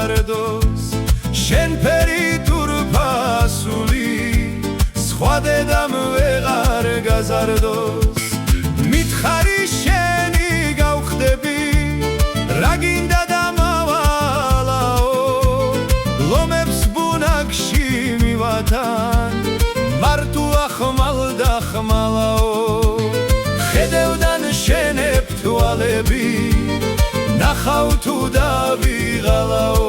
გაზარდოს შენ ფერი თურფასული სხვა დედამ ვეღარ გაზარდოს მითხარი შენი გავხდები რა გინდა დამავალაო ლომებს ბუნაგში მივათან მარტუა ხმალ და ხმალაო ხედევდან შენებ თვალები ნახავ თუ დავიღალაო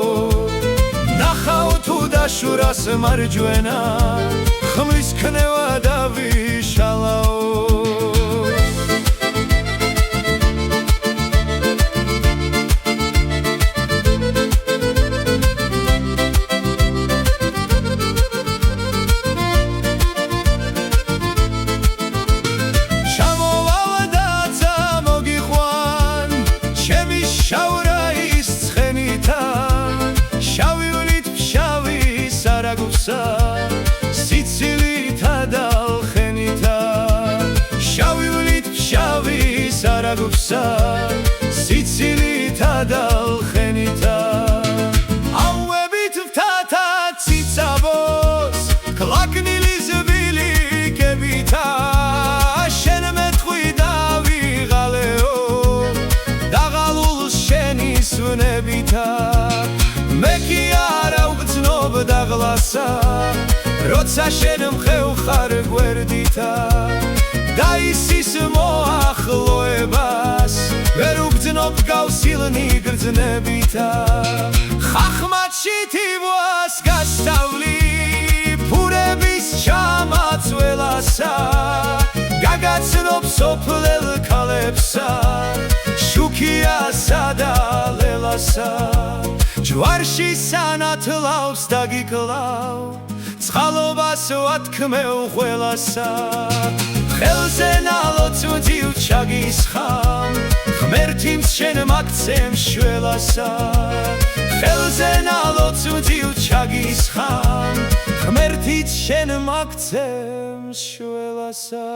ნახავ თუ დაშურას მარჯვენა ხმლის ქნევა დავიშალაო სიცილით ადალხენითა შავივლით ფშავი სარაგოფსა სიცილით ადალხენითა აუებით ვთათა ციცაბოს კლაკნილი ზბილიკებითა შენ მეტყვი დავიღალეო დაღალულ შენი სვნებითა მე კი არა ვგრძნობ დაღლასა როცა შენ მხევხარ გვერდითა და ისის მოახლოებას ვერ უგრძნობ გავსილნი გრძნებითა ხახმათში თივას გასწავლი ფურების ჩამაწველასა გაგაცნობ სოფლელ ქალებსა შუქიასა და ლელასა ჯვარში სანათლავს დაგიკლავ წყალობას ვათქმევ ყველასა ხელზე ნალოცვდივ ჩაგისხამ ღმერთიმს შენ მაგცემ შველასა ხელზე ნალოცვდივ ჩაგისხამ ღმერთიც შენ მაგცემ შველასა